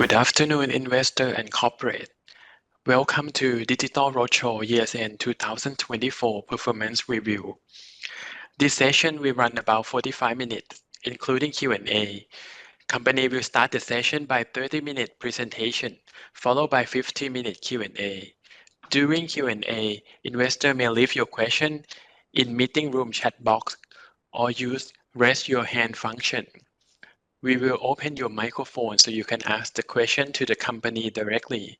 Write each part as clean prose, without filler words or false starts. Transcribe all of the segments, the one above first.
Good afternoon, investor and corporate. Welcome to Digital Roadshow Year's End 2024 Performance Review. This session will run about 45 minutes, including Q&A. Company will start the session by 30-minute presentation, followed by 15-minute Q&A. During Q&A, investor may leave your question in meeting room chat box or use raise your hand function. We will open your microphone so you can ask the question to the company directly.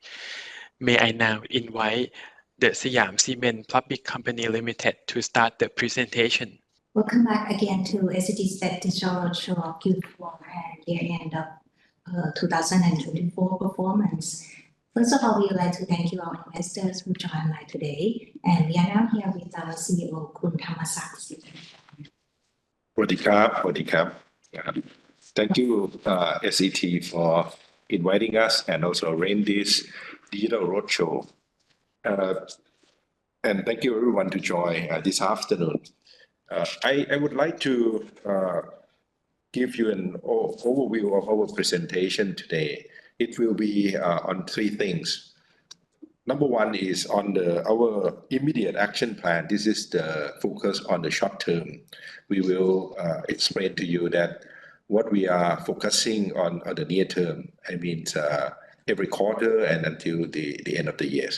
May I now invite the SIAM Cement Public Company Limited to start the presentation. Welcome back again to SCC's Digital Roadshow of Q4 and year-end of 2024 performance. First of all, we would like to thank you our investors who joined online today. And we are now here with our CEO, Khun Thamasak. Thank you, SCT, for inviting us and also arrange this Digital Roadshow. And thank you everyone to join this afternoon. I would like to give you an overview of our presentation today. It will be on three things. Number one is on our immediate action plan. This is the focus on the short term. We will explain to you that what we are focusing on the near term, I mean every quarter and until the end of the year.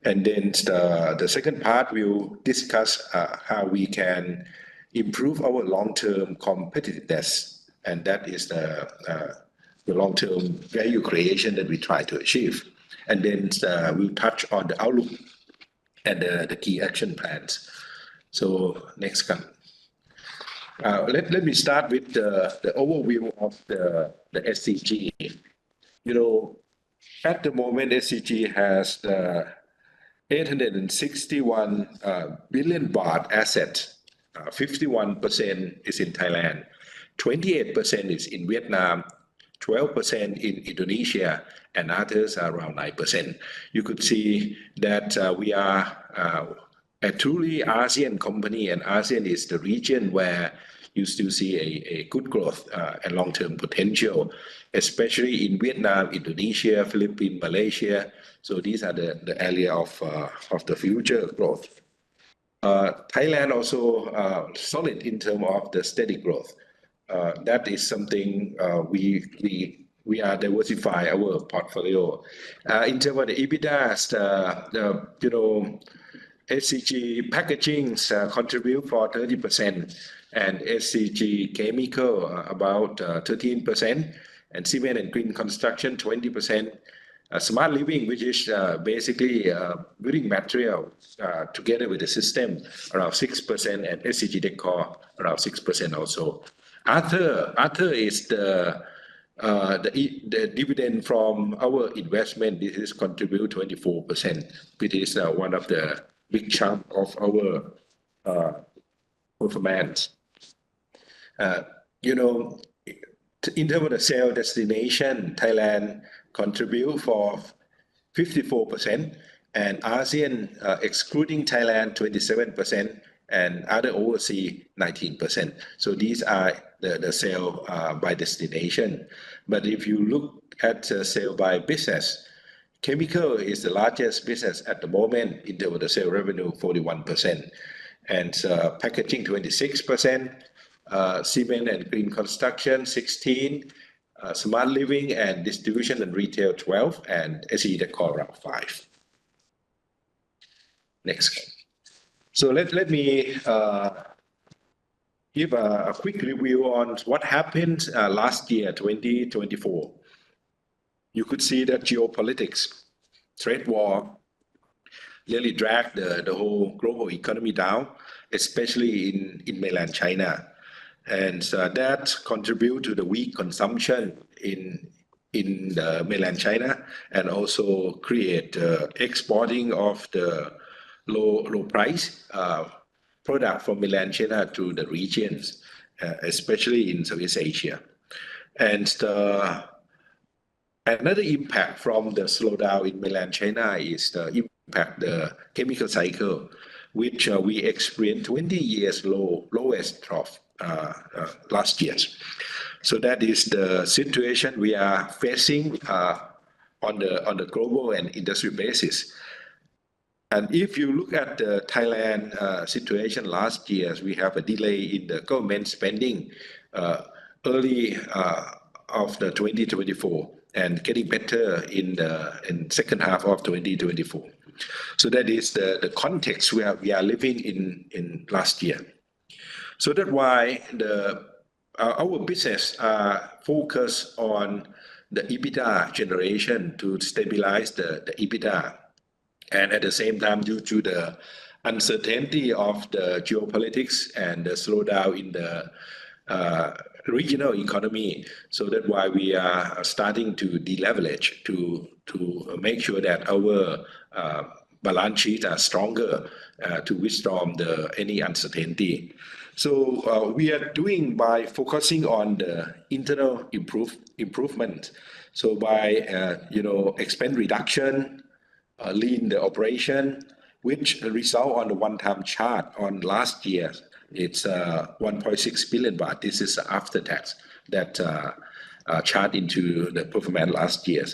And then the second part will discuss how we can improve our long-term competitiveness, and that is the long-term value creation that we try to achieve. And then we'll touch on the outlook and the key action plans. So next one. Let me start with the overview of the SCG. You know, at the moment, SCG has 861 billion baht assets. 51% is in Thailand, 28% is in Vietnam, 12% in Indonesia, and others are around 9%. You could see that we are a truly ASEAN company, and ASEAN is the region where you still see a good growth and long-term potential, especially in Vietnam, Indonesia, Philippines, Malaysia. So these are the area of the future growth. Thailand also solid in terms of the steady growth. That is something we are diversify our portfolio. In terms of the EBITDA, you know, SCG Packaging contribute for 30%, and SCG Chemical about 13%, and Cement and Green Construction 20%. Smart Living, which is basically building material together with the system, around 6%, and SCG Decor around 6% also. Other is the dividend from our investment. This is contribute 24%, which is one of the big chunk of our performance. You know, in terms of the sales destination, Thailand contribute for 54%, and ASEAN, excluding Thailand, 27%, and other overseas 19%. So these are the sale by destination. But if you look at sale by business, Chemical is the largest business at the moment in terms of the sale revenue, 41%, and Packaging 26%, Cement and Green Construction 16%, Smart Living and Distribution and Retail 12%, and SCG Decor around 5%. Next. So let me give a quick review on what happened last year, 2024. You could see that geopolitics, trade war, really dragged the whole global economy down, especially in mainland China. And that contribute to the weak consumption in the mainland China, and also create exporting of the low price product from mainland China to the regions, especially in Southeast Asia. And another impact from the slowdown in mainland China is the impact the chemical cycle, which we experienced 20 years lowest trough last year. So that is the situation we are facing on the global and industry basis. And if you look at the Thailand situation last year, we have a delay in the government spending early of the 2024 and getting better in second half of 2024. So that is the context where we are living in last year. So that's why our business focus on the EBITDA generation to stabilize the EBITDA. And at the same time, due to the uncertainty of the geopolitics and the slowdown in the regional economy, so that's why we are starting to deleverage to make sure that our balance sheets are stronger to withstand any uncertainty. So we are doing by focusing on the internal improvement. So by expense reduction, lean the operation, which result on the one-time chart on last year. It's 1.6 billion baht. This is after tax that chart into the performance last year.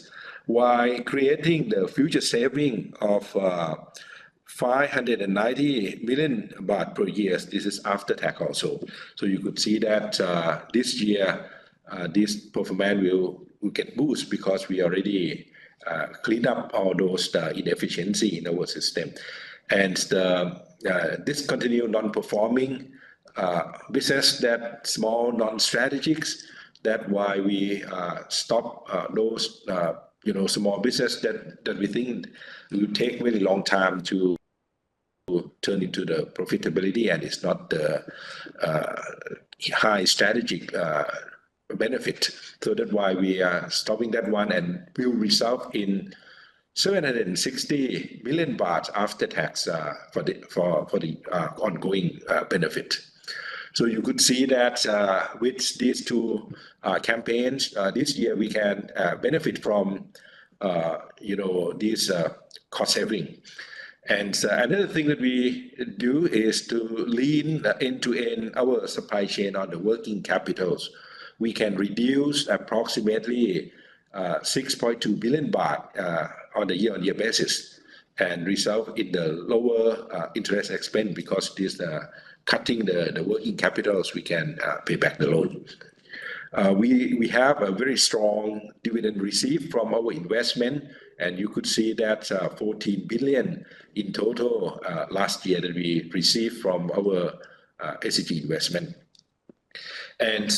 While creating the future saving of 590 million baht per year, this is after tax also. So you could see that this year, this performance will get boost because we already clean up all those inefficiency in our system. And the discontinued non-performing business, that small non-strategics, that's why we stop those small business that we think will take really long time to turn into the profitability, and it's not the high strategic benefit. So that's why we are stopping that one, and will result in 760 million baht after tax for the ongoing benefit. So you could see that with these two campaigns this year, we can benefit from this cost saving. And another thing that we do is to lean end-to-end our supply chain on the working capitals. We can reduce approximately 6.2 billion baht on a year-on-year basis, and result in the lower interest expense, because this cutting the working capitals, we can pay back the loan. We have a very strong dividend received from our investment, and you could see that 14 billion in total last year that we received from our SCC investment. And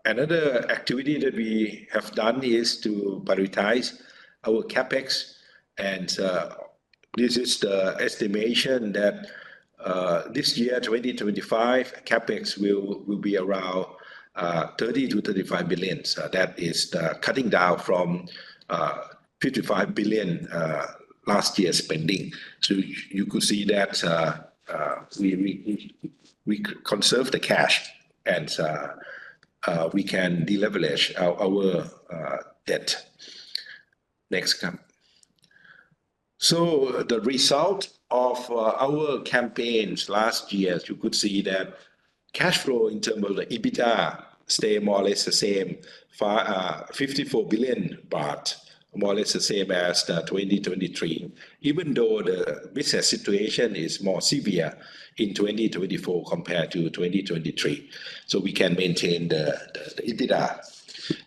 another activity that we have done is to prioritize our capex, and this is the estimation that this year 2025 capex will be around 30 to 35 billion. So that is cutting down from 55 billion last year spending. So you could see that we conserve the cash, and we can deleverage our debt. Next come. So the result of our campaigns last year, you could see that cash flow in terms of the EBITDA stay more or less the same, 54 billion baht, more or less the same as 2023, even though the business situation is more severe in 2024 compared to 2023. So we can maintain the EBITDA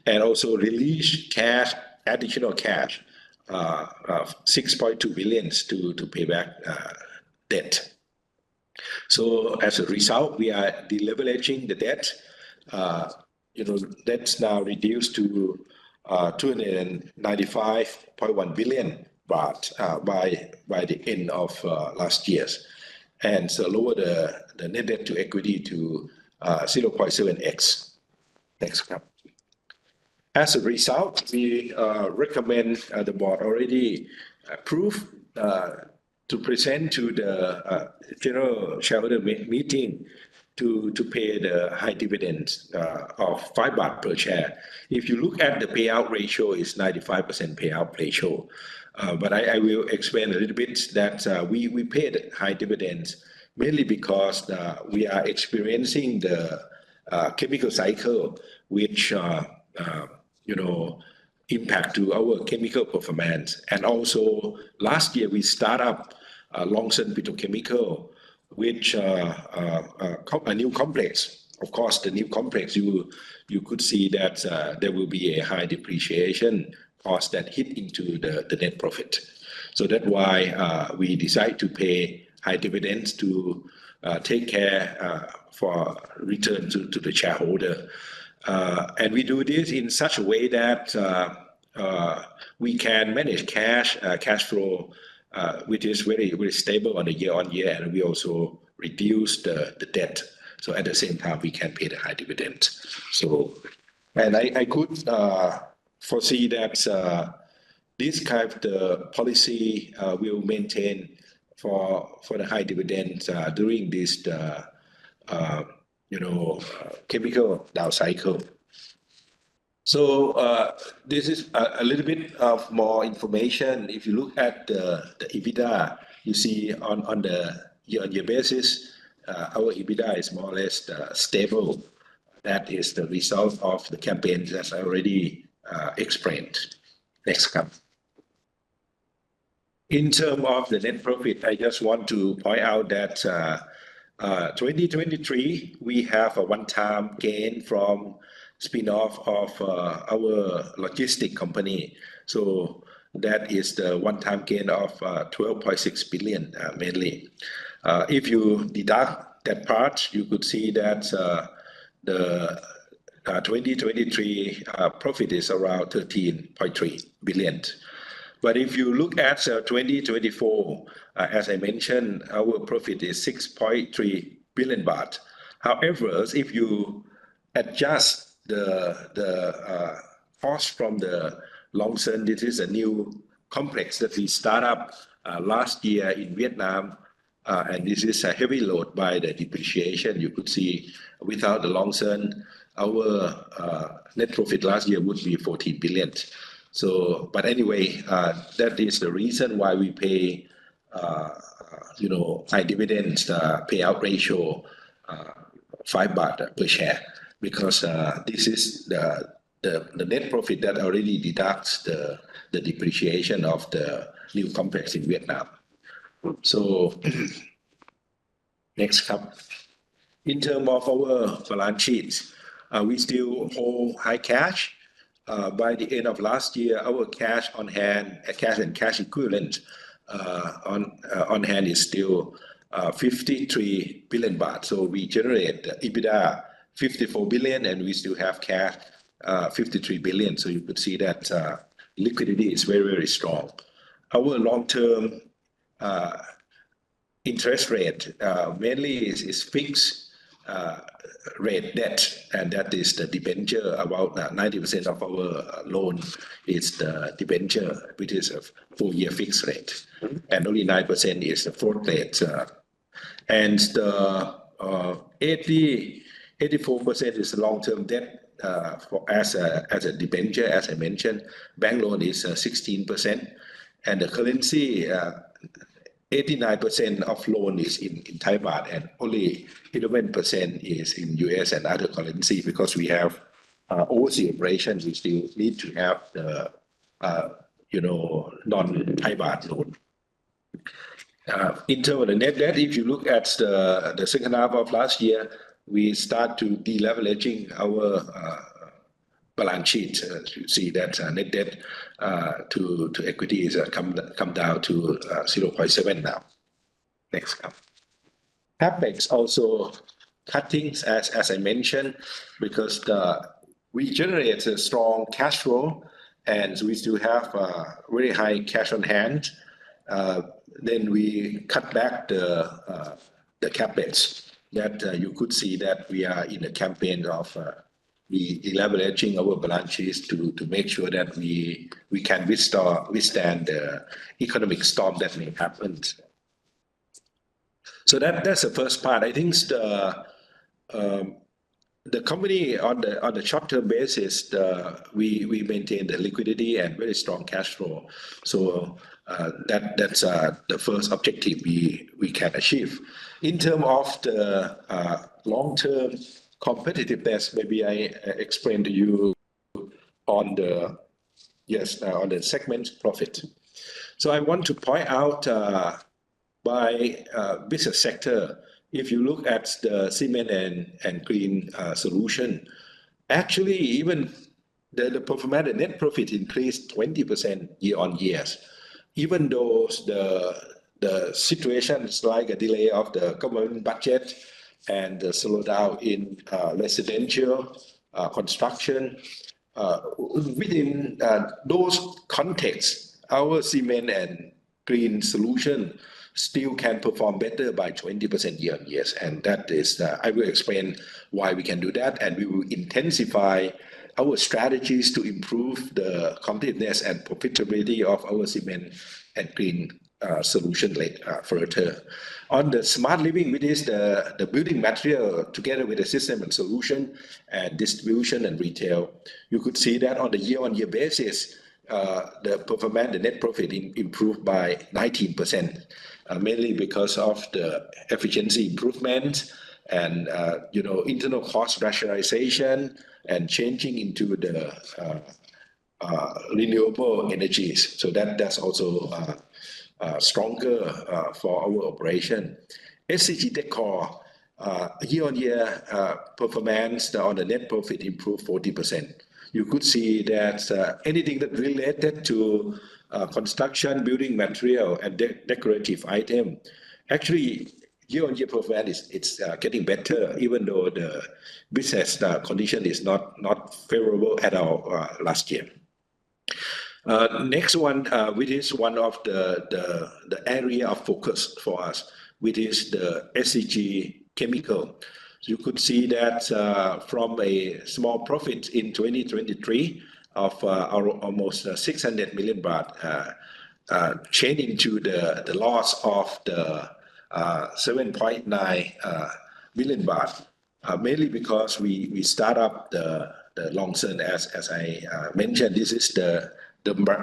and also release cash, additional cash, 6.2 billion to pay back debt. So as a result, we are deleveraging the debt. That's now reduced to 295.1 billion baht by the end of last year, and so lower the net debt to equity to 0.7x. Next come. As a result, we recommend the board already approved to present to the general shareholder meeting to pay the high dividends of 5 baht per share. If you look at the payout ratio, it's 95% payout ratio. But I will explain a little bit that we paid high dividends mainly because we are experiencing the chemical cycle, which impact to our chemical performance. And also last year we start up Longson Petrochemical, which a new complex. Of course, the new complex, you could see that there will be a high depreciation cost that hit into the net profit. So that's why we decide to pay high dividends to take care for return to the shareholder. And we do this in such a way that we can manage cash flow, which is very, very stable on a year-on-year, and we also reduce the debt. So at the same time, we can pay the high dividend. So, and I could foresee that this kind of the policy will maintain for the high dividends during this chemical down cycle. So this is a little bit of more information. If you look at the EBITDA, you see on the year-on-year basis, our EBITDA is more or less stable. That is the result of the campaigns as I already explained. Next come. In terms of the net profit, I just want to point out that 2023, we have a one-time gain from spin-off of our logistic company. So that is the one-time gain of 12.6 billion mainly. If you deduct that part, you could see that the 2023 profit is around 13.3 billion. But if you look at 2024, as I mentioned, our profit is 6.3 billion baht. However, if you adjust the cost from the Longson, this is a new complex that we start up last year in Vietnam, and this is a heavy load by the depreciation. You could see without the Longson, our net profit last year would be 14 billion. So, but anyway, that is the reason why we pay, high dividends, payout ratio, 5 baht per share, because this is the net profit that already deducts the depreciation of the new complex in Vietnam. So, next come. In terms of our balance sheets, we still hold high cash. By the end of last year, our cash on hand, cash and cash equivalent on hand is still 53 billion baht. So we generate EBITDA 54 billion, and we still have cash 53 billion. So you could see that liquidity is very, very strong. Our long-term interest rate mainly is fixed rate debt, and that is the debenture. About 90% of our loan is the debenture, which is a 4-year fixed rate, and only 9% is the float rate. And the 84% is long-term debt as a debenture, as I mentioned. Bank loan is 16%, and the currency 89% of loan is in Thai baht, and only 11% is in US and other currency, because we have overseas operations. We still need to have the non-Thai baht loan. In terms of the net debt, if you look at the second half of last year, we start to deleveraging our balance sheet. You see that net debt to equity is come down to 0.7 now. Next come. CapEx also cutting, as I mentioned, because we generate a strong cash flow, and we still have very high cash on hand. Then we cut back the CapEx. That you could see that we are in a campaign of leveraging our balance sheets to make sure that we can withstand the economic storm that may happen. So that's the first part. I think the company on the short-term basis, we maintain the liquidity and very strong cash flow. So that's the first objective we can achieve. In terms of the long-term competitiveness, maybe I explained to you on the on the segment profit. So I want to point out by business sector. If you look at the cement and green solution, actually even the performance, the net profit increased 20% year on year, even though the situations like a delay of the government budget and the slowdown in residential construction. Within those contexts, our cement and green solution still can perform better by 20% year on year. And that is, I will explain why we can do that. And we will intensify our strategies to improve the competitiveness and profitability of our cement and green solution further. On the smart living, which is the building material together with the system and solution and distribution and retail, you could see that on the year-on-year basis, the performance, the net profit improved by 19%, mainly because of the efficiency improvement and internal cost rationalization and changing into the renewable energies. So that's also stronger for our operation. SCG Decor year-on-year performance on the net profit improved 40%. You could see that anything that related to construction, building material, and decorative item, actually year-on-year performance it's getting better, even though the business condition is not favorable at all last year. Next one, which is one of the area of focus for us, which is the SCG chemical. So you could see that from a small profit in 2023 of almost 600 million baht, changing to the loss of the 7.9 million baht, mainly because we start up the Long-Sơn, as I mentioned. This is the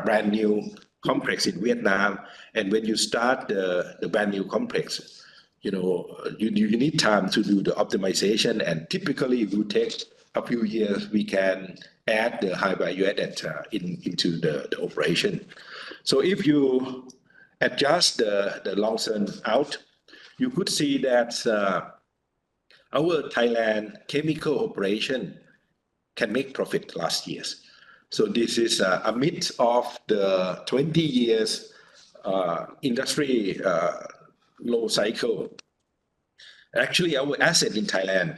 brand new complex in Vietnam, and when you start the brand new complex, you need time to do the optimization, and typically it will take a few years. We can add the high value added into the operation. So if you adjust the Long-Sơn out, you could see that our Thailand chemical operation can make profit last year. So this is amidst of the 20 years industry low cycle. Actually, our asset in Thailand,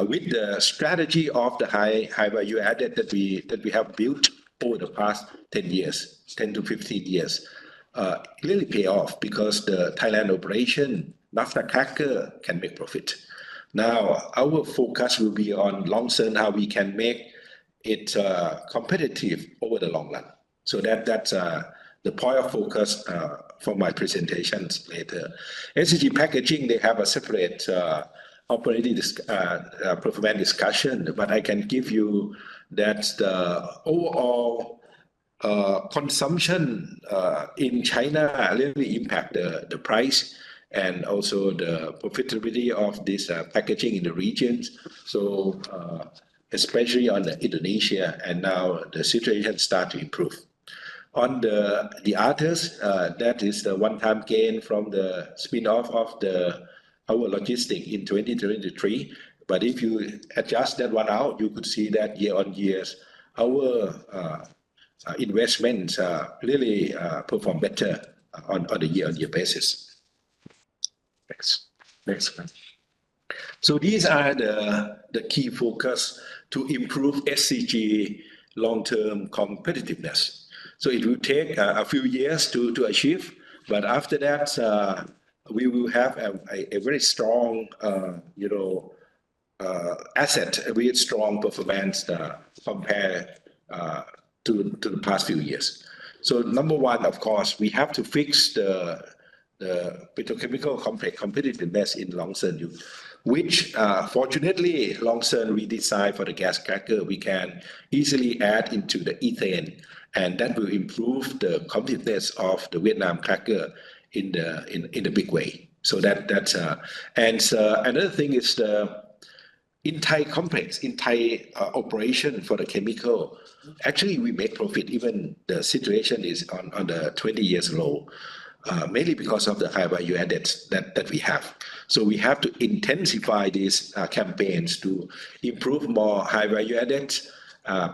with the strategy of the high value added that we have built over the past 10 to 15 years, really pay off, because the Thailand operation, naphtha cracker, can make profit. Now, our focus will be on Long-Sơn, how we can make it competitive over the long run. So that's the point of focus for my presentations later. SCG Packaging, they have a separate operating performance discussion, but I can give you that the overall consumption in China really impact the price and also the profitability of this packaging in the regions. So especially on Indonesia, and now the situation start to improve. On the others, that is the one-time gain from the spin-off of our logistics in 2023. But if you adjust that one out, you could see that year on year, our investments really perform better on a year-on-year basis. Next one. So these are the key focus to improve SCG long-term competitiveness. So it will take a few years to achieve, but after that, we will have a very strong, asset, a very strong performance compared to the past few years. So number one, of course, we have to fix the petrochemical complex competitiveness in Long-Sơn, which fortunately Long-Sơn we designed for the gas cracker. We can easily add into the ethane, and that will improve the competitiveness of the Vietnam cracker in a big way. So that's and another thing is in Thai complex, in Thai operation for the chemical, actually we make profit even the situation is on the 20 years low, mainly because of the high value added that we have. So we have to intensify these campaigns to improve more high value added,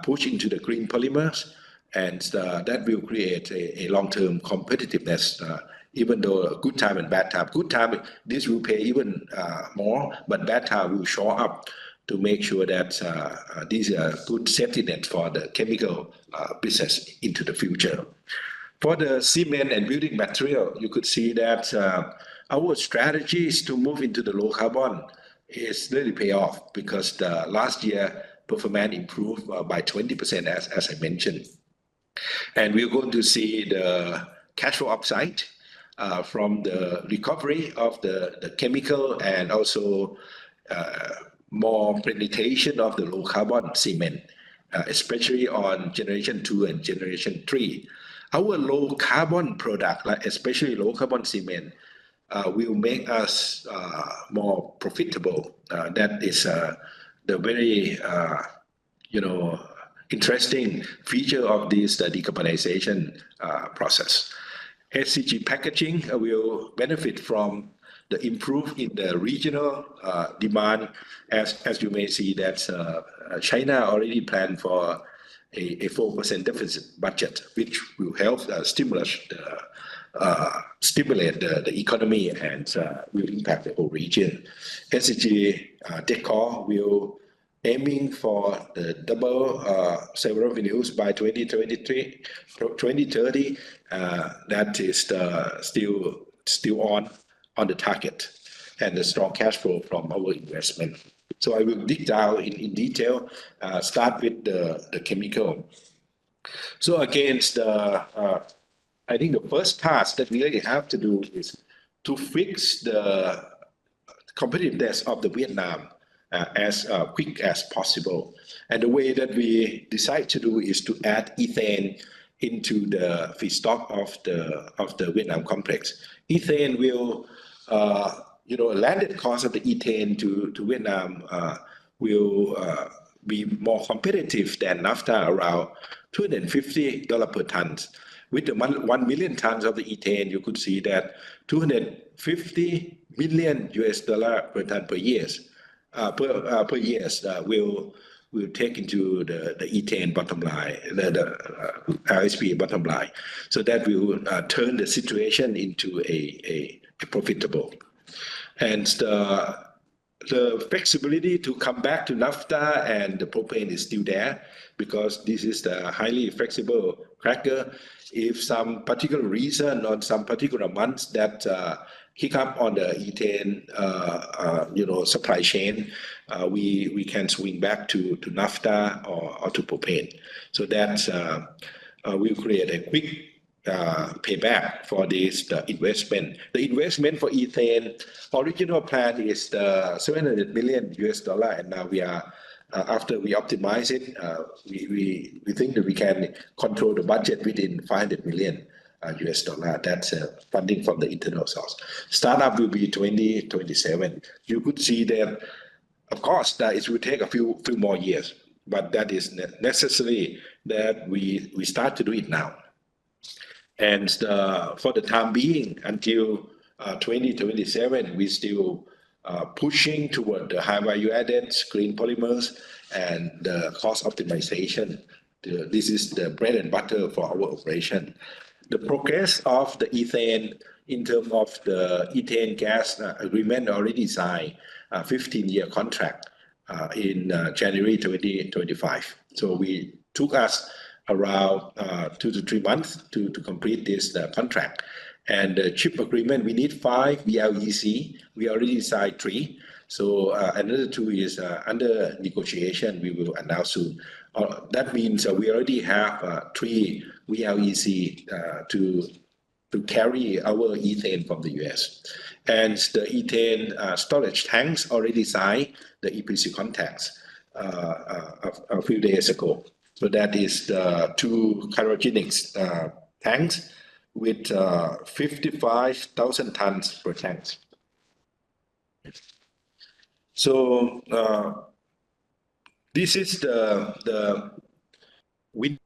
push into the green polymers, and that will create a long-term competitiveness, even though good time and bad time. Good time, this will pay even more, but bad time will show up to make sure that these are good safety net for the chemical business into the future. For the cement and building material, you could see that our strategies to move into the low carbon is really pay off because the last year performance improved by 20%, as I mentioned. And we're going to see the cash flow upside from the recovery of the chemical and also more penetration of the low carbon cement, especially on generation 2 and generation 3. Our low carbon product, like especially low carbon cement, will make us more profitable. That is the very interesting feature of this decarbonization process. SCG packaging will benefit from the improve in the regional demand, as you may see that China already planned for a 4% deficit budget, which will help stimulate the economy and will impact the whole region. SCG Decor will aiming for the double sales revenues by 2030. That is still on the target, and the strong cash flow from our investment. So I will dig down in detail, start with the chemical. So against I think the first task that we really have to do is to fix the competitiveness of the Vietnam as quick as possible. And the way that we decide to do is to add ethane into the feedstock of the Vietnam complex. Ethane will landed cost of the ethane to Vietnam will be more competitive than naphtha, around $250 per ton. With the 1 million tons of the ethane, you could see that $250 million per ton per year will take into the ethane bottom line, the RSP bottom line. So that will turn the situation into a profitable. And the flexibility to come back to naphtha and the propane is still there because this is the highly flexible cracker. If some particular reason on some particular months that hiccup on the ethane supply chain, we can swing back to naphtha or to propane. So that will create a quick payback for this investment. The investment for ethane, original plan is $700 million, and now we are after we optimize it, we think that we can control the budget within $500 million. That's funding from the internal source. Startup will be 2027. You could see that, of course, that it will take a few more years, but that is necessary that we start to do it now. And for the time being, until 2027, we still pushing toward the high value added green polymers and the cost optimization. This is the bread and butter for our operation. The progress of the ethane in terms of the ethane gas agreement already signed, 15-year contract in January 2025. So we took us around 2 to 3 months to complete this contract. And the chip agreement, we need 5 VLEC. We already signed 3. So another 2 is under negotiation. We will announce soon. That means we already have 3 VLEC to carry our ethane from the US. And the ethane storage tanks already signed the EPC contracts a few days ago. So that is the 2 cryogenics tanks with 55,000 tons per tank. So This is the window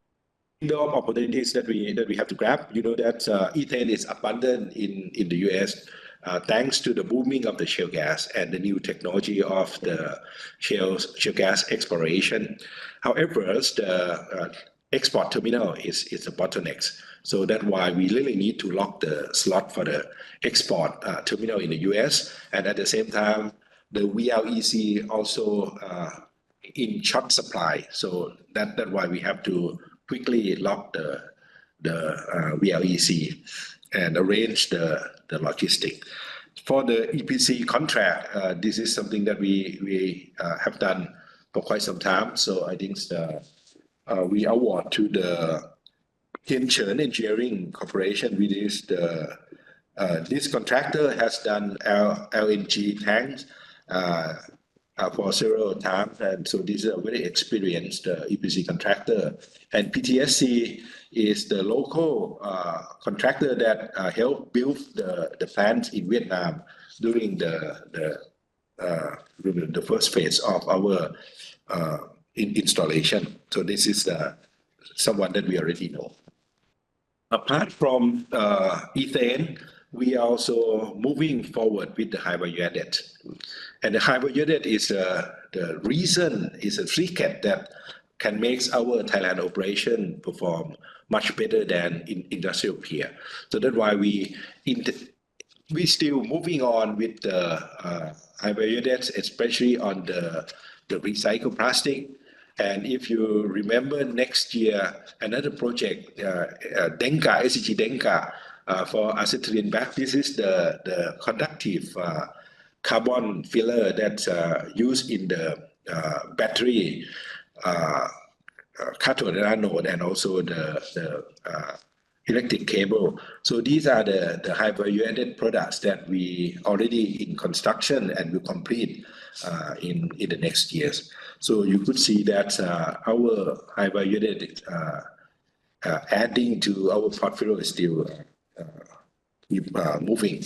of opportunities that we have to grab. You know that ethane is abundant in the US thanks to the booming of the shale gas and the new technology of the shale gas exploration. However, the export terminal is a bottleneck. So that's why we really need to lock the slot for the export terminal in the US. And at the same time, the VLEC also in short supply. So that's why we have to quickly lock the VLEC and arrange the logistic. For the EPC contract, this is something that we have done for quite some time. So I think we award to the Hienchen Engineering Corporation, which is this contractor has done LNG tanks for several times, and so this is a very experienced EPC contractor. And PTSC is the local contractor that helped build the plants in Vietnam during the first phase of our installation. So this is someone that we already know. Apart from ethane, we are also moving forward with the high value added. And the high value added is the reason, is a secret that can make our Thailand operation perform much better than in industrial peer. So that's why we still moving on with the high value added, especially on the recycled plastic. And if you remember next year, another project, Denka, SCC Denka, for acetylene back. This is the conductive carbon filler that's used in the battery cathode and anode, and also the electric cable. So these are the high value added products that we already in construction and will complete in the next years. So you could see that our high value added adding to our portfolio is still moving.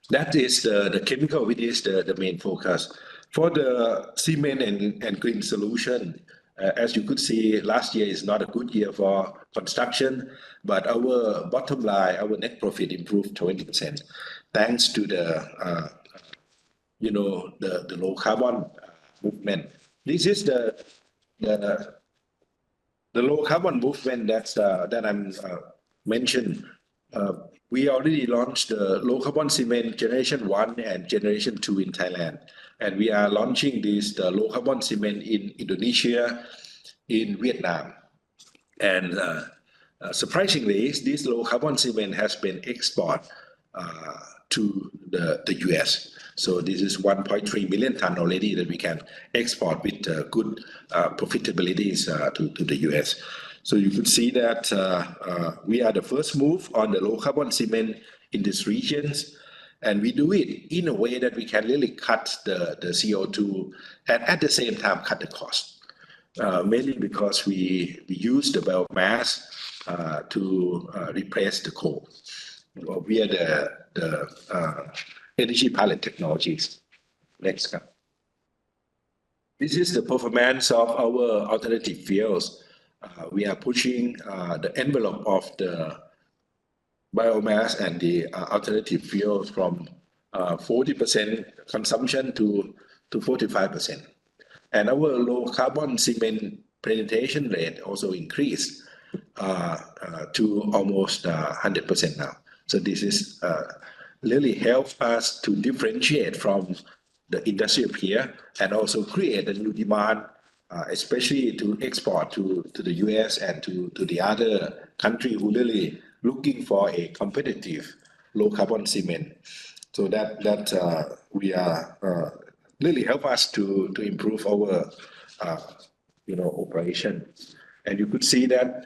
That is the chemical, which is the main focus. For the cement and green solution, as you could see, last year is not a good year for construction, but our bottom line, our net profit improved 20%, thanks to the low carbon movement. This is the low carbon movement that I'm mentioned. We already launched the low carbon cement generation 1 and generation 2 in Thailand. And we are launching the low carbon cement in Indonesia, in Vietnam. And surprisingly, this low carbon cement has been exported to the US. So this is 1.3 million ton already that we can export with good profitabilities to the US. So you could see that we are the first move on the low carbon cement in these regions. And we do it in a way that we can really cut the CO2 and at the same time cut the cost. Mainly because we use the biomass to replace the coal via the energy pilot technologies. Next. This is the performance of our alternative fuels. We are pushing the envelope of the biomass and the alternative fuels from 40% consumption to 45%. And our low carbon cement penetration rate also increased to almost 100% now. So this is really helps us to differentiate from the industrial peer and also create a new demand, especially to export to the US and to the other country who really looking for a competitive low carbon cement. So that we are really help us to improve our operation. And you could see that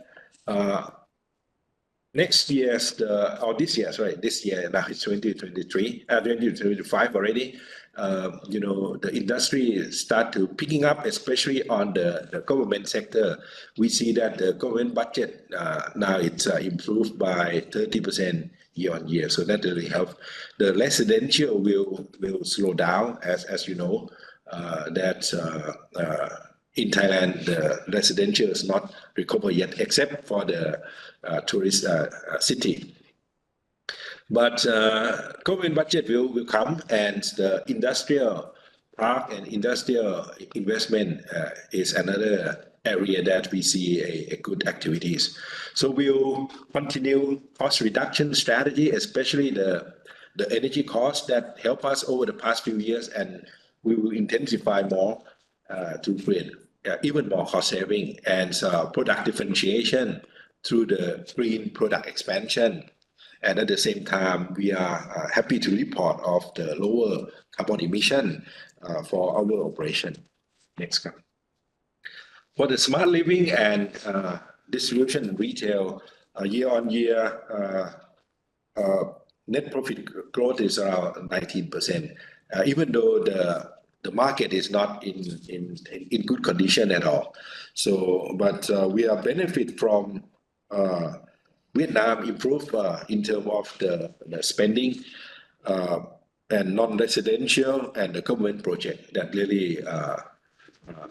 next year's this year now it's 2023, 2025 already. The industry start to picking up, especially on the government sector. We see that the government budget now it's improved by 30% year on year. So that really helps. The residential will slow down, as you know. that in Thailand, the residential is not recovered yet, except for the tourist city. But government budget will come, and the industrial park and industrial investment is another area that we see a good activities. So we'll continue cost reduction strategy, especially the energy costs that help us over the past few years, and we will intensify more to create even more cost saving and product differentiation through the green product expansion. And at the same time, we are happy to report of the lower carbon emission for our operation. Next one. For the smart living and distribution and retail, year-on-year net profit growth is around 19%, even though the market is not in good condition at all. So, but we are benefit from Vietnam improve in terms of the spending and non-residential and the government project that really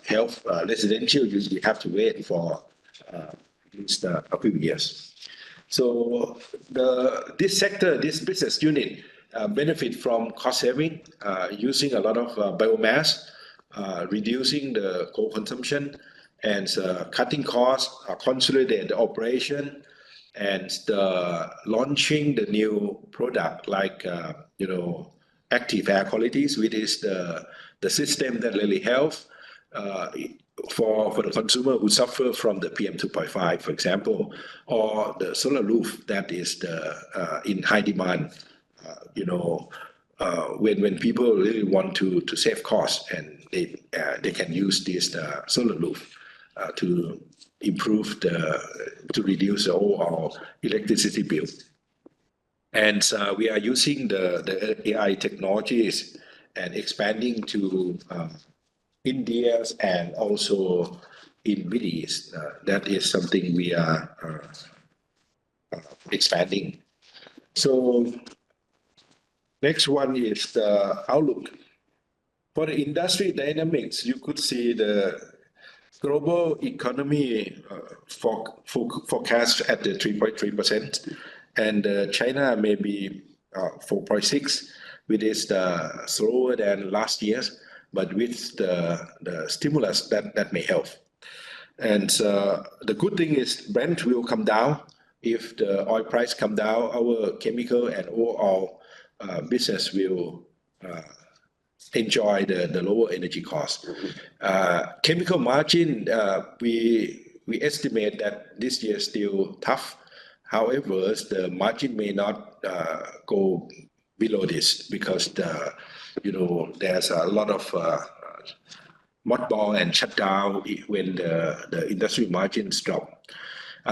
help residential. Usually have to wait for at least a few years. So this sector, this business unit benefit from cost saving, using a lot of biomass, reducing the coal consumption, and cutting costs, consolidate the operation, and launching the new product like active air qualities, which is the system that really helps for the consumer who suffer from the PM 2.5, for example, or the solar roof that is in high demand. When people really want to save costs, and they can use this solar roof to improve to reduce the overall electricity bill. And we are using the AI technologies and expanding to India and also in Middle East. That is something we are expanding. So next one is the outlook. For the industry dynamics, you could see the global economy forecast at the 3.3%, and China may be 4.6%, which is slower than last year's, but with the stimulus that may help. And the good thing is Brent will come down. If the oil price come down, our chemical and overall business will enjoy the lower energy cost. Chemical margin, we estimate that this year is still tough. However, the margin may not go below this because there's a lot of mothball and shutdown when the industry margins drop.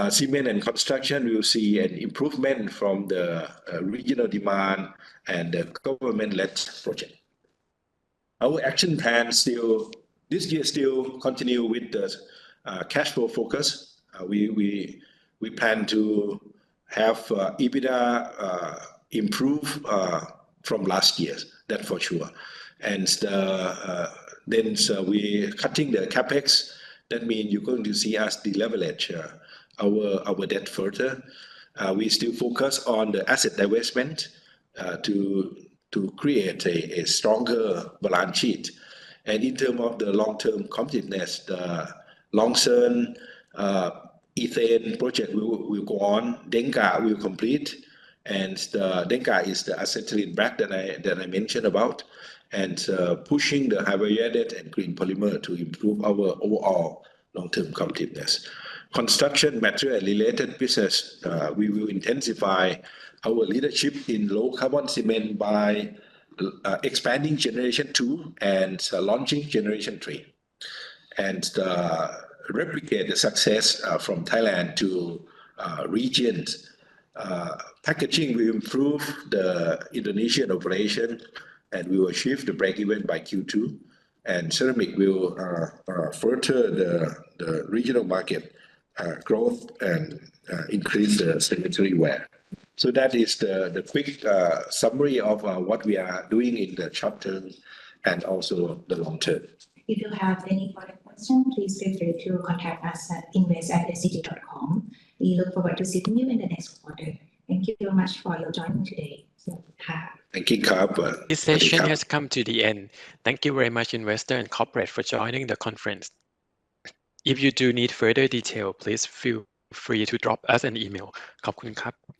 Cement and construction will see an improvement from the regional demand and the government-led project. Our action plan this year still continue with the cash flow focus. We plan to have EBITDA improve from last year, that for sure. And then we're cutting the capex. That means you're going to see us deleverage our debt further. We still focus on the asset divestment to create a stronger balance sheet. And in terms of the long-term competitiveness, the Long-Son ethane project will go on. Denka will complete, and the Denka is the acetylene black that I mentioned about, and pushing the high value-added and green polymer to improve our overall long-term competitiveness. Construction material related business, we will intensify our leadership in low carbon cement by expanding generation 2 and launching generation 3, and replicate the success from Thailand to regions. Packaging will improve the Indonesian operation, and we will achieve the break-even by Q2. And ceramic will further the regional market growth and increase the sanitary ware. So that is the quick summary of what we are doing in the short term and also the long term. If you have any further questions, please feel free to contact us at invest@scc.com. We look forward to seeing you in the next quarter. Thank you very much for your joining today. Thank you ครับ This session has come to the end. Thank you very much, investor and corporate, for joining the conference. If you do need further detail, please feel free to drop us an email. ขอบคุณครับ